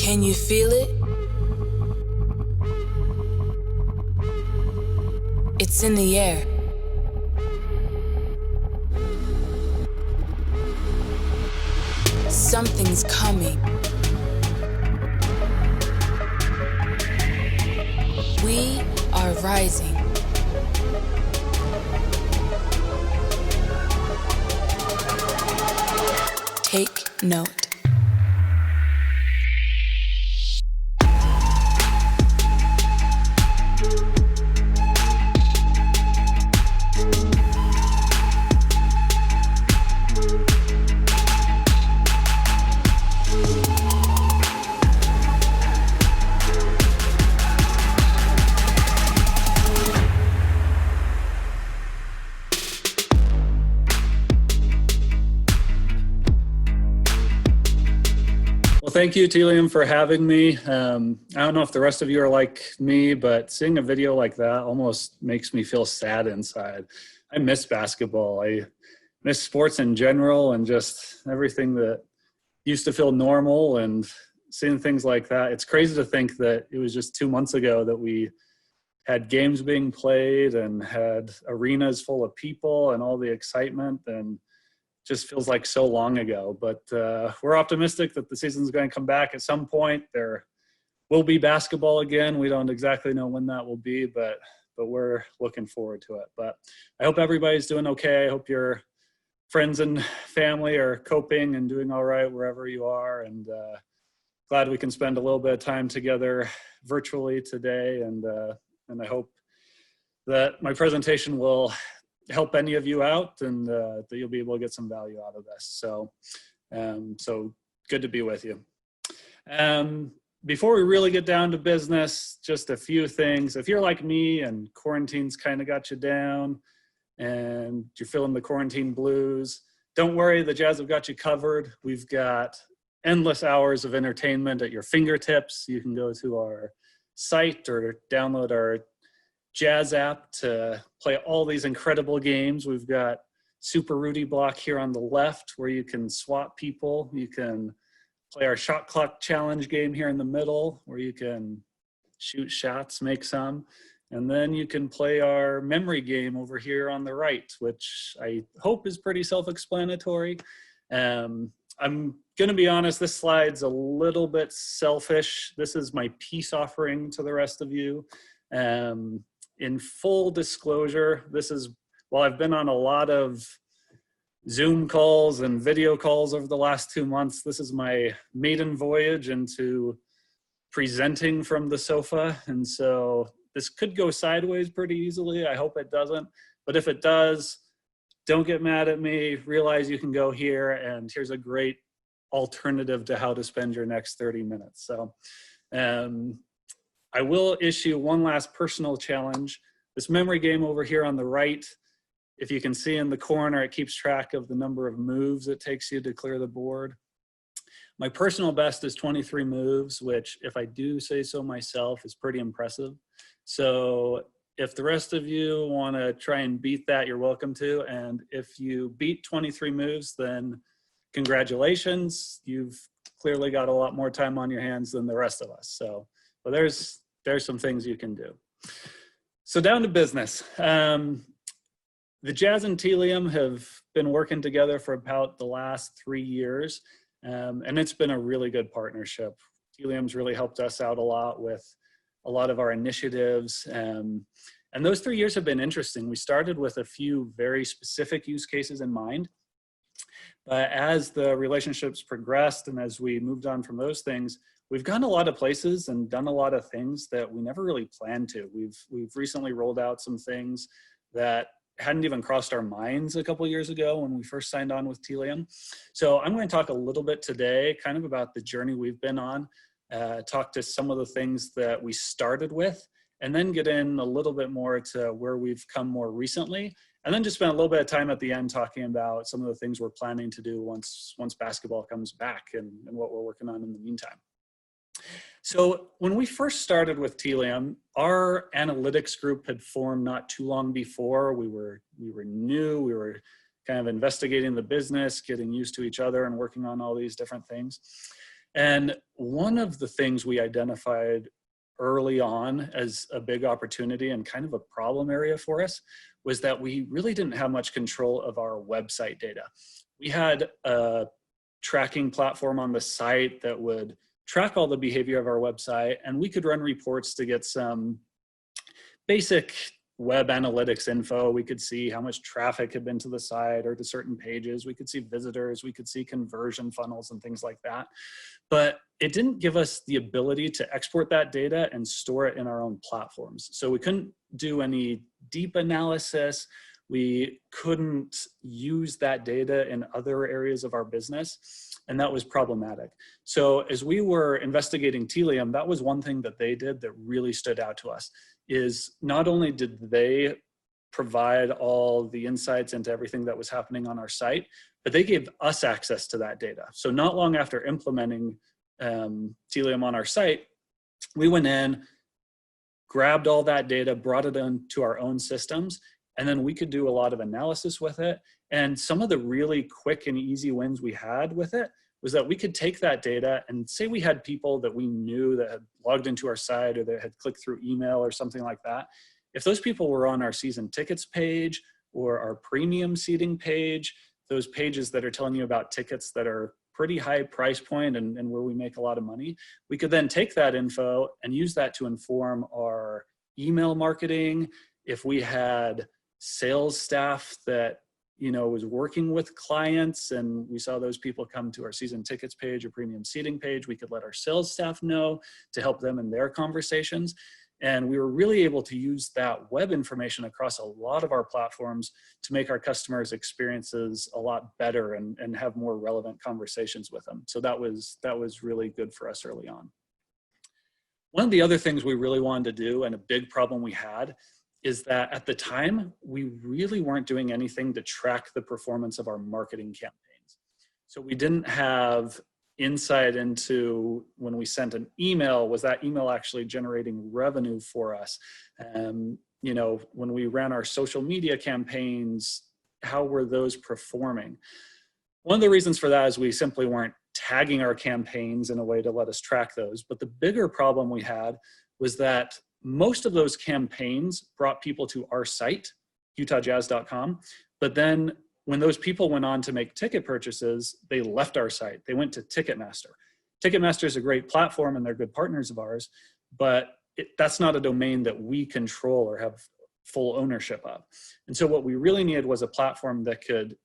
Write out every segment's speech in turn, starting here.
Can you feel it? It's in the air. Something's coming. We are rising. Take note. Thank you, Telium, for having me. I don't know if the rest of you are like me, but seeing a video like that almost makes me feel sad inside. I miss basketball. I miss sports in general and just everything that used to feel normal, and seeing things like that. It's crazy to think that it was just 2 months ago that we had games being played and had arenas full of people and all the excitement, and just feels like so long ago. But we're optimistic that the season's going to come back at some point. There will be basketball again. We don't exactly know when that will be, but we're looking forward to it. But I hope everybody's doing okay. I hope your friends and family are coping and doing all right wherever you are. And glad we can spend a little bit of time together virtually today. And I hope that my presentation will help any of you out, and that you'll be able to get some value out of this. So good to be with you. Before we really get down to business, just a few things. If you're like me and quarantine's kind of got you down and you're feeling the quarantine blues, don't worry, the Jazz have got you covered. We've got endless hours of entertainment at your fingertips. You can go to our site or download our Jazz app to play all these incredible games. We've got Super Rudy Block here on the left where you can swap people. You can play our shot clock challenge game here in the middle where you can shoot shots, make some. And then you can play our memory game over here on the right, which I hope is pretty self-explanatory. I'm going to be honest, this slide's a little bit selfish. This is my peace offering to the rest of you. In full disclosure, this is, while I've been on a lot of Zoom calls and video calls over the last 2 months, this is my maiden voyage into presenting from the sofa. And so this could go sideways pretty easily. I hope it doesn't. But if it does, don't get mad at me. Realize you can go here, and here's a great alternative to how to spend your next 30 minutes. So I will issue one last personal challenge. This memory game over here on the right, if you can see in the corner, it keeps track of the number of moves it takes you to clear the board. My personal best is 23 moves, which, if I do say so myself, is pretty impressive. So if the rest of you want to try and beat that, you're welcome to. And if you beat 23 moves, then congratulations. You've clearly got a lot more time on your hands than the rest of us. So well, there's some things you can do. So down to business. The Jazz and Telium have been working together for about the last 3 years, and it's been a really good partnership. Telium's really helped us out a lot with a lot of our initiatives, and those 3 years have been interesting. We started with a few very specific use cases in mind, but as the relationships progressed and as we moved on from those things, we've gone a lot of places and done a lot of things that we never really planned to. We've recently rolled out some things that hadn't even crossed our minds a couple of years ago when we first signed on with Telium. So I'm going to talk a little bit today kind of about the journey we've been on, talk to some of the things that we started with, and then get in a little bit more to where we've come more recently, and then just spend a little bit of time at the end talking about some of the things we're planning to do once basketball comes back and what we're working on in the meantime. So when we first started with Telium, our analytics group had formed not too long before. We were new, we were kind of investigating the business, getting used to each other and working on all these different things. And one of the things we identified early on as a big opportunity and kind of a problem area for us was that we really didn't have much control of our website data. We had a tracking platform on the site that would track all the behavior of our website, and we could run reports to get some basic web analytics info. We could see how much traffic had been to the site or to certain pages. We could see visitors, we could see conversion funnels and things like that. But it didn't give us the ability to export that data and store it in our own platforms. So we couldn't do any deep analysis. We couldn't use that data in other areas of our business, and that was problematic. So as we were investigating Telium, that was one thing that they did that really stood out to us, is not only did they provide all the insights into everything that was happening on our site, but they gave us access to that data. So not long after implementing Telium on our site, we went in, grabbed all that data, brought it into our own systems, and then we could do a lot of analysis with it. And some of the really quick and easy wins we had with it was that we could take that data and say we had people that we knew that had logged into our site or that had clicked through email or something like that. If those people were on our season tickets page or our premium seating page, those pages that are telling you about tickets that are pretty high price point and where we make a lot of money, we could then take that info and use that to inform our email marketing. If we had sales staff that was working with clients and we saw those people come to our season tickets page or premium seating page, we could let our sales staff know to help them in their conversations. And we were really able to use that web information across a lot of our platforms to make our customers' experiences a lot better and have more relevant conversations with them. So that was really good for us early on. One of the other things we really wanted to do, and a big problem we had, is that at the time, we really weren't doing anything to track the performance of our marketing campaigns. So we didn't have insight into when we sent an email, was that email actually generating revenue for us? When we ran our social media campaigns, how were those performing? One of the reasons for that is we simply weren't tagging our campaigns in a way to let us track those. But the bigger problem we had was that most of those campaigns brought people to our site, utahjazz.com, but then when those people went on to make ticket purchases, they left our site. They went to Ticketmaster. Ticketmaster is a great platform and they're good partners of ours, but that's not a domain that we control or have full ownership of. And so what we really needed was a platform that could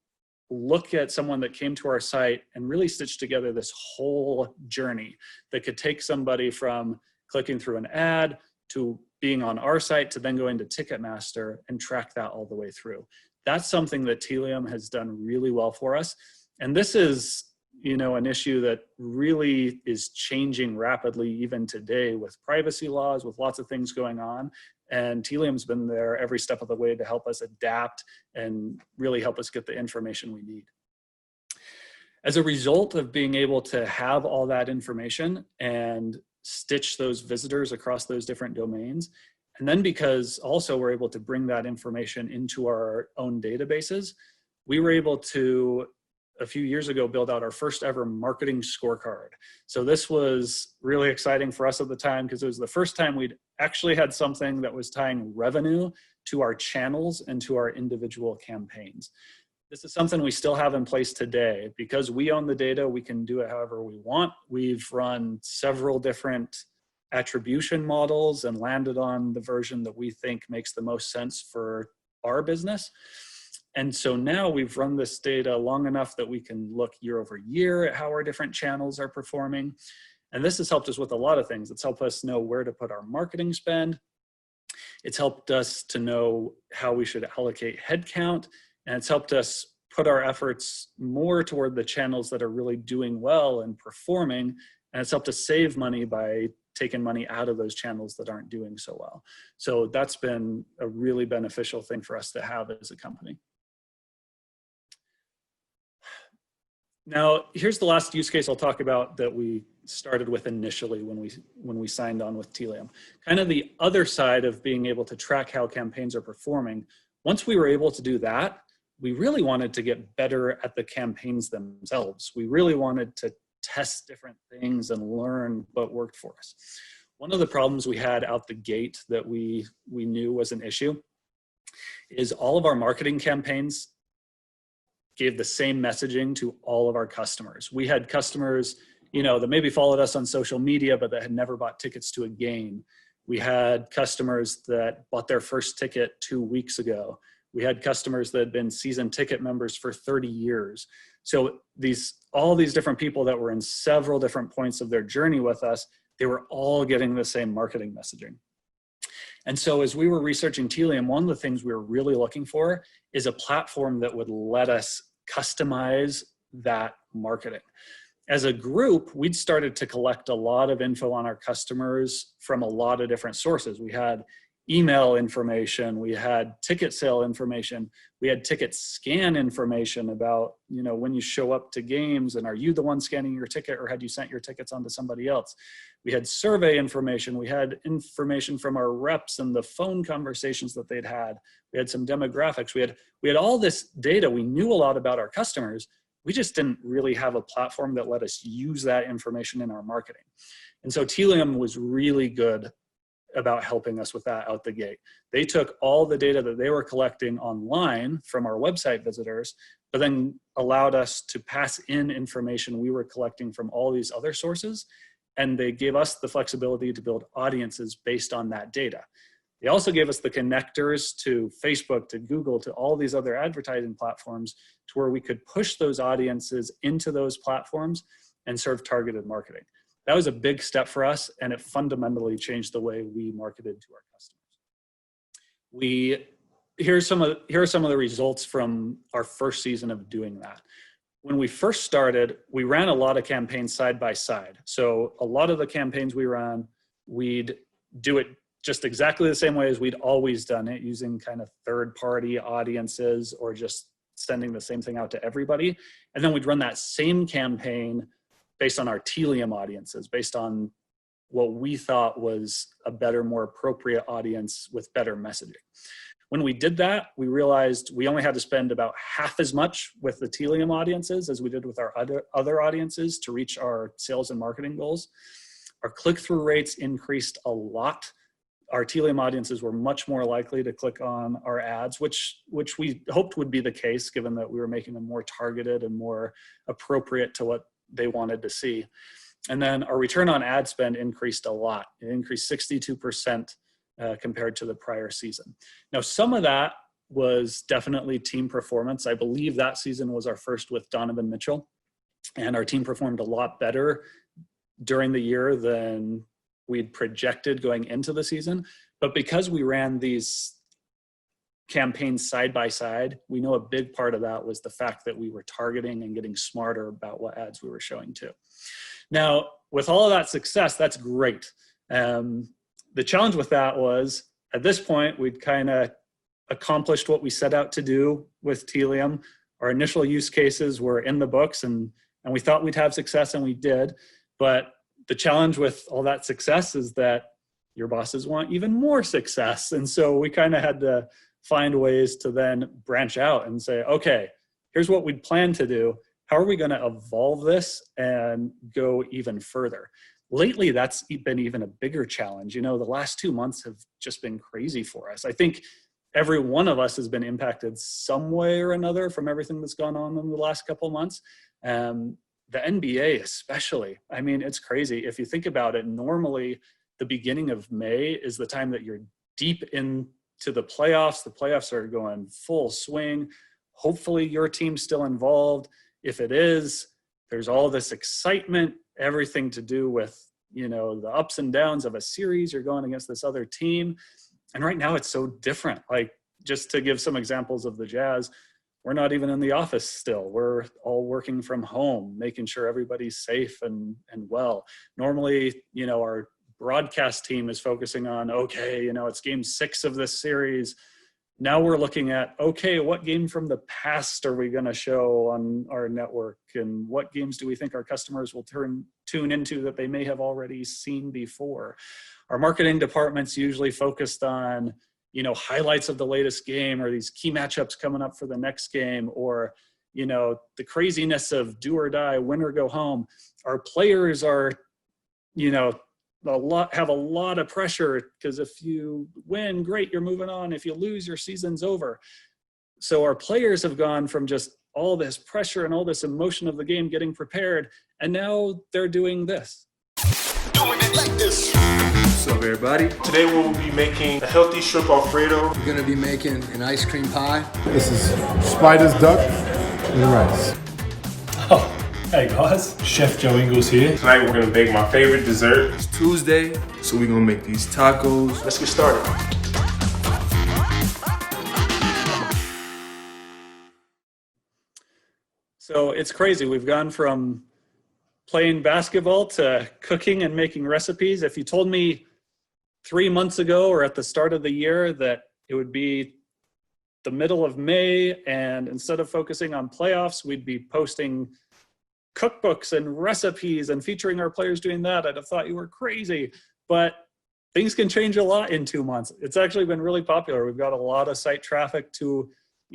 look at someone that came to our site and really stitch together this whole journey that could take somebody from clicking through an ad to being on our site to then going to Ticketmaster and track that all the way through. That's something that Telium has done really well for us. And this is, an issue that really is changing rapidly even today with privacy laws, with lots of things going on. And Telium's been there every step of the way to help us adapt and really help us get the information we need. As a result of being able to have all that information and stitch those visitors across those different domains, and then because also we're able to bring that information into our own databases, we were able to, a few years ago, build out our first ever marketing scorecard. So this was really exciting for us at the time because it was the first time we'd actually had something that was tying revenue to our channels and to our individual campaigns. This is something we still have in place today. Because we own the data, we can do it however we want. We've run several different attribution models and landed on the version that we think makes the most sense for our business. And so now we've run this data long enough that we can look year over year at how our different channels are performing. And this has helped us with a lot of things. It's helped us know where to put our marketing spend. It's helped us to know how we should allocate headcount. And it's helped us put our efforts more toward the channels that are really doing well and performing. And it's helped us save money by taking money out of those channels that aren't doing so well. So that's been a really beneficial thing for us to have as a company. Now, here's the last use case I'll talk about that we started with initially when we signed on with Telium. Kind of the other side of being able to track how campaigns are performing. Once we were able to do that, we really wanted to get better at the campaigns themselves. We really wanted to test different things and learn what worked for us. One of the problems we had out the gate that we knew was an issue is all of our marketing campaigns gave the same messaging to all of our customers. We had customers, that maybe followed us on social media, but that had never bought tickets to a game. We had customers that bought their first ticket 2 weeks ago. We had customers that had been season ticket members for 30 years. So all these different people that were in several different points of their journey with us, they were all getting the same marketing messaging. And so as we were researching Telium, one of the things we were really looking for is a platform that would let us customize that marketing. As a group, we'd started to collect a lot of info on our customers from a lot of different sources. We had email information, we had ticket sale information, we had ticket scan information about, when you show up to games and are you the one scanning your ticket or had you sent your tickets on to somebody else? We had survey information, we had information from our reps and the phone conversations that they'd had. We had some demographics, we had all this data. We knew a lot about our customers. We just didn't really have a platform that let us use that information in our marketing. And so Telium was really good about helping us with that out the gate. They took all the data that they were collecting online from our website visitors, but then allowed us to pass in information we were collecting from all these other sources. And they gave us the flexibility to build audiences based on that data. They also gave us the connectors to Facebook, to Google, to all these other advertising platforms to where we could push those audiences into those platforms and serve targeted marketing. That was a big step for us, and it fundamentally changed the way we marketed to our customers. Here are some of the results from our first season of doing that. When we first started, we ran a lot of campaigns side by side. So a lot of the campaigns we ran, we'd do it just exactly the same way as we'd always done it, using kind of third-party audiences or just sending the same thing out to everybody. And then we'd run that same campaign based on our Telium audiences, based on what we thought was a better, more appropriate audience with better messaging. When we did that, we realized we only had to spend about half as much with the Telium audiences as we did with our other audiences to reach our sales and marketing goals. Our click-through rates increased a lot. Our Telium audiences were much more likely to click on our ads, which we hoped would be the case, given that we were making them more targeted and more appropriate to what they wanted to see. And then our return on ad spend increased a lot. It increased 62% compared to the prior season. Now, some of that was definitely team performance. I believe that season was our first with Donovan Mitchell, and our team performed a lot better during the year than we'd projected going into the season. But because we ran these campaigns side by side, we know a big part of that was the fact that we were targeting and getting smarter about what ads we were showing to. Now, with all of that success, that's great. The challenge with that was, at this point, we'd kind of accomplished what we set out to do with Telium. Our initial use cases were in the books, and we thought we'd have success, and we did. But the challenge with all that success is that your bosses want even more success. And so we kind of had to find ways to then branch out and say, okay, here's what we'd planned to do. How are we going to evolve this and go even further? Lately, that's been even a bigger challenge. The last 2 months have just been crazy for us. I think every one of us has been impacted some way or another from everything that's gone on in the last couple of months. The NBA especially. I mean, it's crazy. If you think about it, normally the beginning of May is the time that you're deep into the playoffs. The playoffs are going full swing. Hopefully your team's still involved. If it is, there's all this excitement, everything to do with, the ups and downs of a series. You're going against this other team. And right now it's so different. Like, just to give some examples of the Jazz, we're not even in the office still. We're all working from home, making sure everybody's safe and well. Normally, our broadcast team is focusing on, okay, it's game 6 of this series. Now we're looking at, okay, what game from the past are we going to show on our network? And what games do we think our customers will tune into that they may have already seen before? Our marketing department's usually focused on, highlights of the latest game or these key matchups coming up for the next game, or, the craziness of do or die, win or go home. Our players are, have a lot of pressure, because if you win, great, you're moving on. If you lose, your season's over. So our players have gone from just all this pressure and all this emotion of the game, getting prepared, and now they're doing this. Doing it like this. What's up, everybody? Today we'll be making a healthy shrimp Alfredo. We're gonna be making an ice cream pie. This is Spider's duck and rice. Oh, hey guys, Chef Joe Ingles here. Tonight we're gonna bake my favorite dessert. It's Tuesday, so we're gonna make these tacos. Let's get started. So it's crazy. We've gone from playing basketball to cooking and making recipes. If you told me 3 months ago or at the start of the year that it would be the middle of May, and instead of focusing on playoffs, we'd be posting cookbooks and recipes and featuring our players doing that, I'd have thought you were crazy. But things can change a lot in 2 months. It's actually been really popular. We've got a lot of site traffic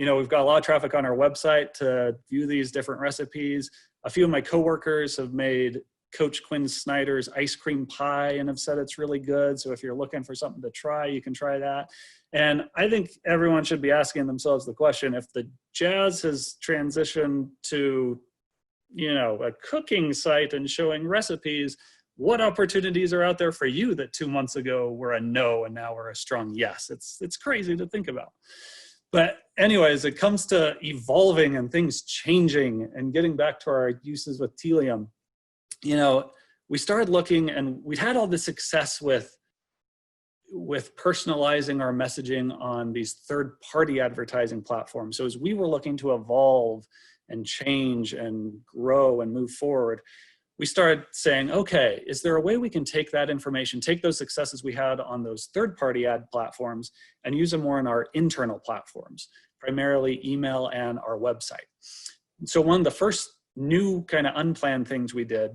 we've got a lot of traffic on our website to view these different recipes. A few of my coworkers have made Coach Quinn Snyder's ice cream pie and have said it's really good. So if you're looking for something to try, you can try that. And I think everyone should be asking themselves the question, if the Jazz has transitioned to, a cooking site and showing recipes, what opportunities are out there for you that 2 months ago were a no and now are a strong yes? It's crazy to think about. But anyways, it comes to evolving and things changing and getting back to our uses with Telium. We started looking, and we'd had all this success with personalizing our messaging on these third-party advertising platforms. So as we were looking to evolve and change and grow and move forward, we started saying, okay, is there a way we can take that information, take those successes we had on those third-party ad platforms and use them more in our internal platforms, primarily email and our website? So one of the first new kind of unplanned things we did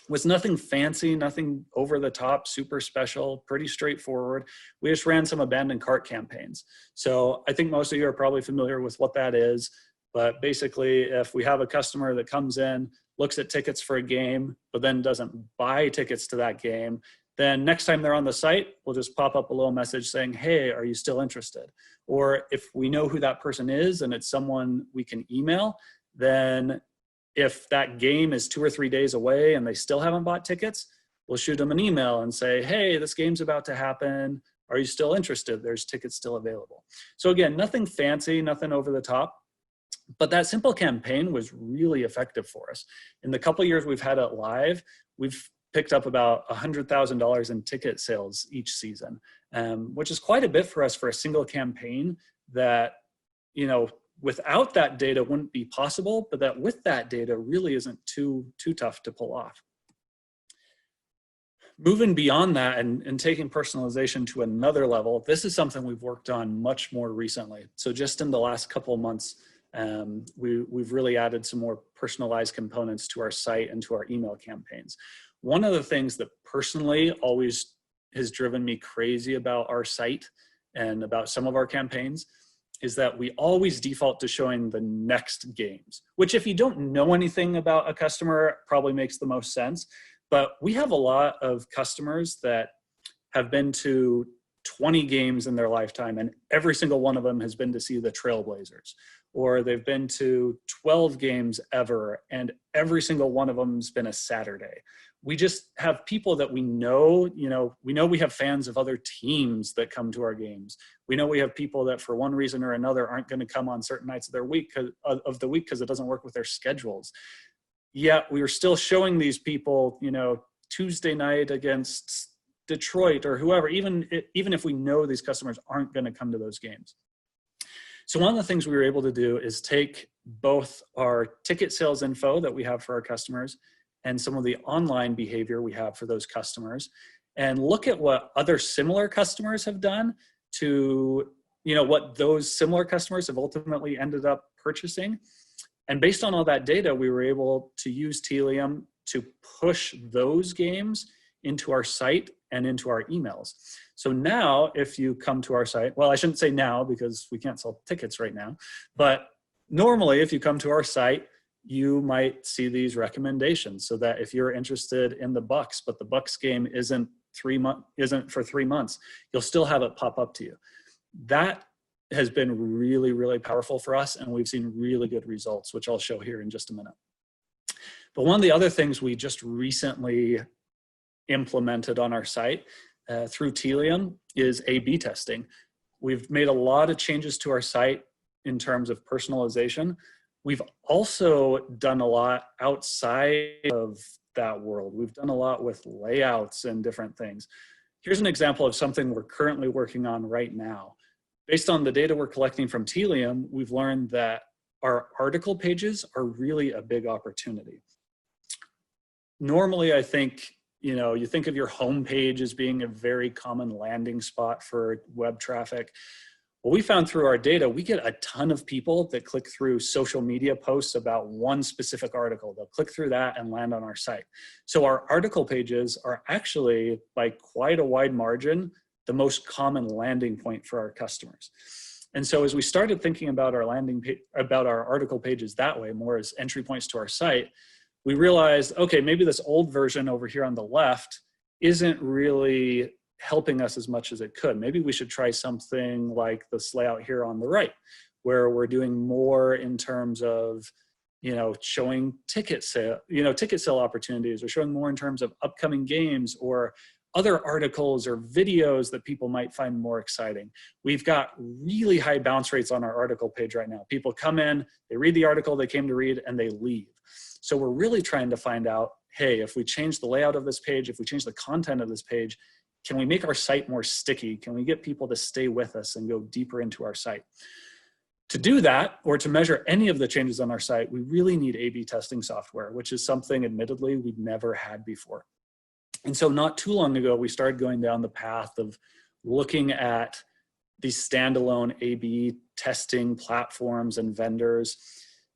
was nothing fancy, nothing over the top, super special, pretty straightforward. We just ran some abandoned cart campaigns. So I think most of you are probably familiar with what that is. But basically, if we have a customer that comes in, looks at tickets for a game, but then doesn't buy tickets to that game, then next time they're on the site, we'll just pop up a little message saying, hey, are you still interested? Or if we know who that person is and it's someone we can email, then if that game is 2 or 3 days away and they still haven't bought tickets, we'll shoot them an email and say, hey, this game's about to happen. Are you still interested? There's tickets still available. So again, nothing fancy, nothing over the top. But that simple campaign was really effective for us. In the couple of years we've had it live, we've picked up about $100,000 in ticket sales each season, which is quite a bit for us for a single campaign that, without that data wouldn't be possible, but that with that data really isn't too tough to pull off. Moving beyond that and taking personalization to another level, this is something we've worked on much more recently. So just in the last couple of months, we've really added some more personalized components to our site and to our email campaigns. One of the things that personally always has driven me crazy about our site and about some of our campaigns is that we always default to showing the next games, which if you don't know anything about a customer, probably makes the most sense. But we have a lot of customers that have been to 20 games in their lifetime, and every single one of them has been to see the Trailblazers. Or they've been to 12 games ever, and every single one of them's been a Saturday. We just have people that we know we have fans of other teams that come to our games. We know we have people that for one reason or another aren't going to come on certain nights of the week because it doesn't work with their schedules. Yet we are still showing these people, Tuesday night against Detroit or whoever, even if we know these customers aren't going to come to those games. So one of the things we were able to do is take both our ticket sales info that we have for our customers and some of the online behavior we have for those customers and look at what other similar customers have done to, what those similar customers have ultimately ended up purchasing. And based on all that data, we were able to use Telium to push those games into our site and into our emails. So now if you come to our site, well, I shouldn't say now because we can't sell tickets right now, but normally, if you come to our site, you might see these recommendations, so that if you're interested in the Bucks, but the Bucks game isn't for 3 months, you'll still have it pop up to you. That has been really, really powerful for us, and we've seen really good results, which I'll show here in just a minute. But one of the other things we just recently implemented on our site through Telium is A/B testing. We've made a lot of changes to our site in terms of personalization. We've also done a lot outside of that world. We've done a lot with layouts and different things. Here's an example of something we're currently working on right now. Based on the data we're collecting from Telium, we've learned that our article pages are really a big opportunity. Normally, I think, you think of your home page as being a very common landing spot for web traffic. What we found through our data, we get a ton of people that click through social media posts about one specific article. They'll click through that and land on our site. So our article pages are actually, by quite a wide margin, the most common landing point for our customers. And so as we started thinking about our our article pages that way, more as entry points to our site, we realized, okay, maybe this old version over here on the left isn't really helping us as much as it could. Maybe we should try something like this layout here on the right, where we're doing more in terms of, showing ticket sale opportunities, or showing more in terms of upcoming games or other articles or videos that people might find more exciting. We've got really high bounce rates on our article page right now. People come in, they read the article they came to read, and they leave. So we're really trying to find out, hey, if we change the layout of this page, if we change the content of this page, can we make our site more sticky? Can we get people to stay with us and go deeper into our site? To do that, or to measure any of the changes on our site, we really need A/B testing software, which is something, admittedly, we'd never had before. And so not too long ago, we started going down the path of looking at these standalone A/B testing platforms and vendors.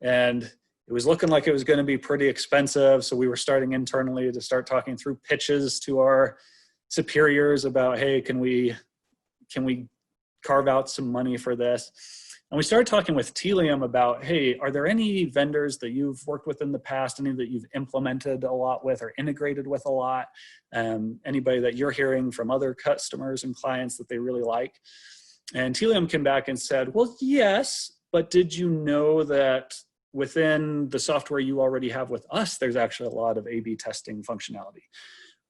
And it was looking like it was going to be pretty expensive. So we were starting internally to start talking through pitches to our superiors about, hey, can we carve out some money for this? And we started talking with Telium about, hey, are there any vendors that you've worked with in the past, any that you've implemented a lot with or integrated with a lot? Anybody that you're hearing from other customers and clients that they really like? And Telium came back and said, well, yes, but did you know that within the software you already have with us, there's actually a lot of A/B testing functionality?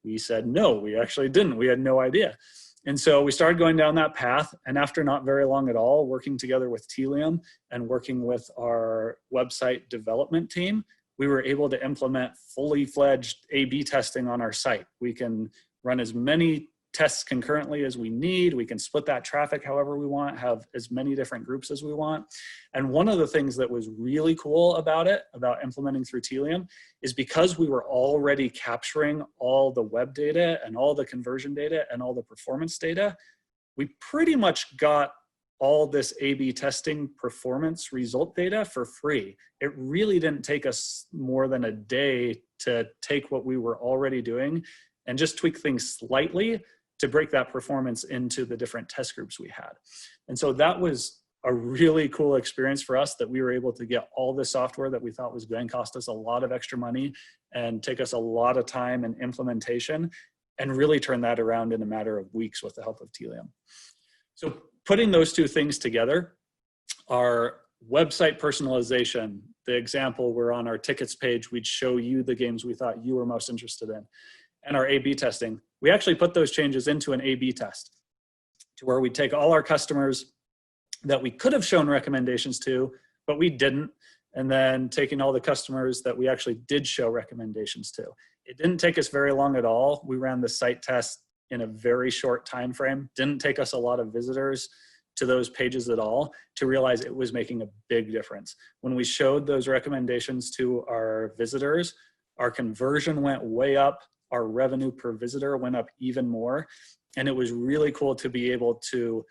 We said, no, we actually didn't. We had no idea. And so we started going down that path. And after not very long at all, working together with Telium and working with our website development team, we were able to implement fully fledged A/B testing on our site. We can run as many tests concurrently as we need. We can split that traffic however we want, have as many different groups as we want. And one of the things that was really cool about it, about implementing through Telium, is because we were already capturing all the web data and all the conversion data and all the performance data, we pretty much got all this A/B testing performance result data for free. It really didn't take us more than a day to take what we were already doing and just tweak things slightly to break that performance into the different test groups we had. And so that was a really cool experience for us, that we were able to get all the software that we thought was going to cost us a lot of extra money and take us a lot of time and implementation, and really turn that around in a matter of weeks with the help of Telium. So putting those two things together, our website personalization, the example where on our tickets page, we'd show you the games we thought you were most interested in, and our A/B testing, we actually put those changes into an A/B test, to where we take all our customers that we could have shown recommendations to, but we didn't, and then taking all the customers that we actually did show recommendations to. It didn't take us very long at all. We ran the site test in a very short time frame. Didn't take us a lot of visitors to those pages at all to realize it was making a big difference. When we showed those recommendations to our visitors, our conversion went way up, our revenue per visitor went up even more. And it was really cool to be able to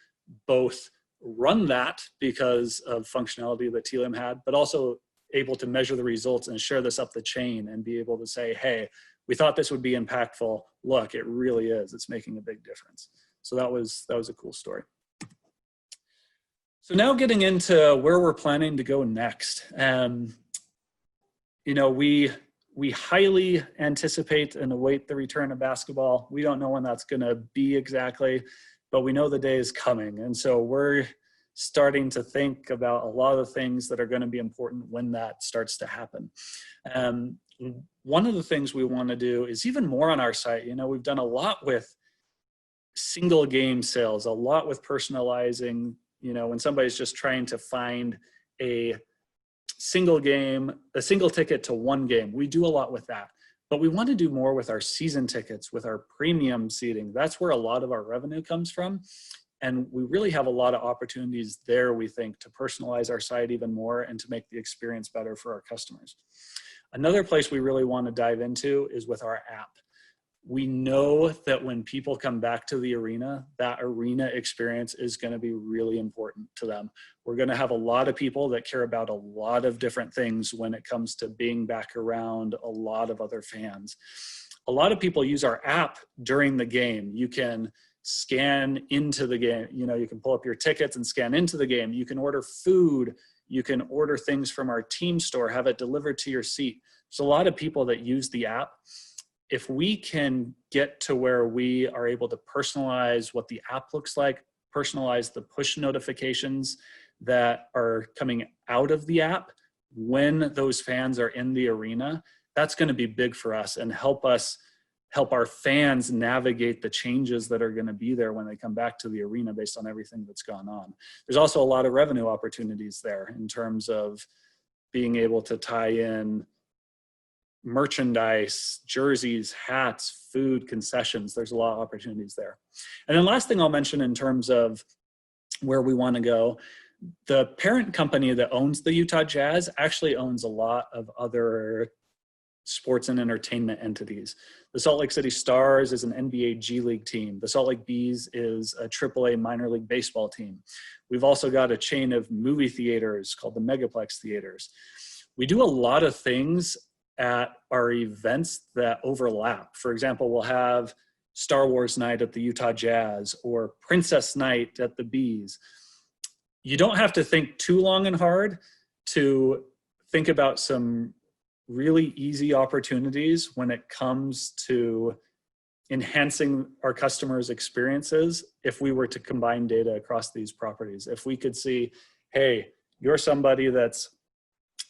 both run that because of functionality that Telium had, but also able to measure the results and share this up the chain and be able to say, hey, we thought this would be impactful. Look, it really is. It's making a big difference. So that was a cool story. So now getting into where we're planning to go next. You know, we highly anticipate and await the return of basketball. We don't know when that's going to be exactly, but we know the day is coming. And so we're starting to think about a lot of the things that are going to be important when that starts to happen. One of the things we want to do is even more on our site. You know, we've done a lot with single game sales, a lot with personalizing, you know, when somebody's just trying to find a single game, a single ticket to one game. We do a lot with that, but we want to do more with our season tickets, with our premium seating. That's where a lot of our revenue comes from. And we really have a lot of opportunities there, we think, to personalize our site even more and to make the experience better for our customers. Another place we really want to dive into is with our app. We know that when people come back to the arena, that arena experience is going to be really important to them. We're going to have a lot of people that care about a lot of different things when it comes to being back around a lot of other fans. A lot of people use our app during the game. You can scan into the game. You know, you can pull up your tickets and scan into the game. You can order food. You can order things from our team store, have it delivered to your seat. There's a lot of people that use the app. If we can get to where we are able to personalize what the app looks like, personalize the push notifications that are coming out of the app when those fans are in the arena, that's going to be big for us and help our fans navigate the changes that are going to be there when they come back to the arena based on everything that's gone on. There's also a lot of revenue opportunities there in terms of being able to tie in merchandise, jerseys, hats, food, concessions. There's a lot of opportunities there. And then last thing I'll mention in terms of where we want to go, the parent company that owns the Utah Jazz actually owns a lot of other sports and entertainment entities. The Salt Lake City Stars is an NBA G League team. The Salt Lake Bees is a AAA minor league baseball team. We've also got a chain of movie theaters called the Megaplex Theaters. We do a lot of things at our events that overlap. For example, we'll have Star Wars night at the Utah Jazz or Princess night at the Bees. You don't have to think too long and hard to think about some really easy opportunities when it comes to enhancing our customers' experiences if we were to combine data across these properties. If we could see, hey, you're somebody that's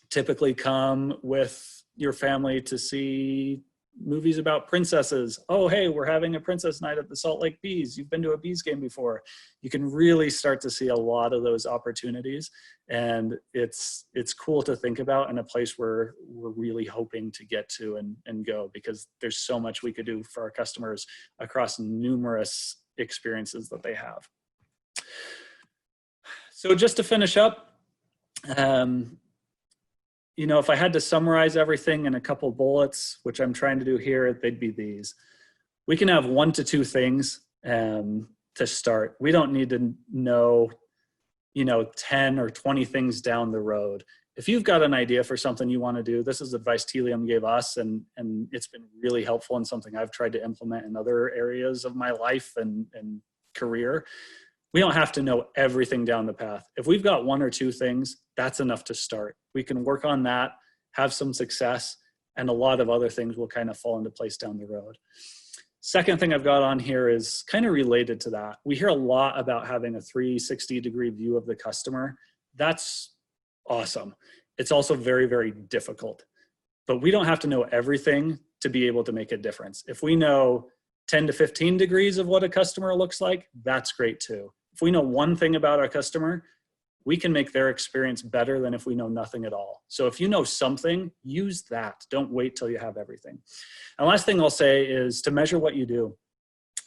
typically come with your family to see movies about princesses. Oh, hey, we're having a princess night at the Salt Lake Bees. You've been to a Bees game before. You can really start to see a lot of those opportunities. And it's cool to think about in a place where we're really hoping to get to and go, because there's so much we could do for our customers across numerous experiences that they have. So just to finish up, you know, if I had to summarize everything in a couple bullets, which I'm trying to do here, they'd be these. We can have 1 to 2 things to start. We don't need to know, you know, 10 or 20 things down the road. If you've got an idea for something you want to do, this is advice Telium gave us, and it's been really helpful and something I've tried to implement in other areas of my life and career. We don't have to know everything down the path. If we've got 1 or 2 things, that's enough to start. We can work on that, have some success, and a lot of other things will kind of fall into place down the road. Second thing I've got on here is kind of related to that. We hear a lot about having a 360-degree view of the customer. That's awesome. It's also very, very difficult. But we don't have to know everything to be able to make a difference. If we know 10 to 15 degrees of what a customer looks like, that's great too. If we know one thing about our customer, we can make their experience better than if we know nothing at all. So if you know something, use that. Don't wait till you have everything. And last thing I'll say is to measure what you do.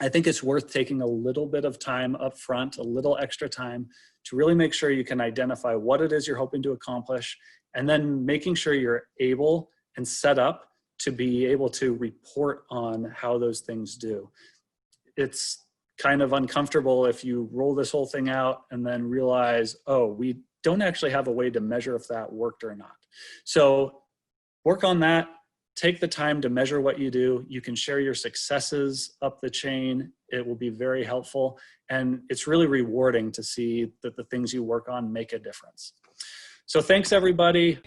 I think it's worth taking a little bit of time up front, a little extra time, to really make sure you can identify what it is you're hoping to accomplish, and then making sure you're able and set up to be able to report on how those things do. It's kind of uncomfortable if you roll this whole thing out and then realize, oh, we don't actually have a way to measure if that worked or not. So work on that, take the time to measure what you do. You can share your successes up the chain. It will be very helpful. And it's really rewarding to see that the things you work on make a difference. So thanks, everybody.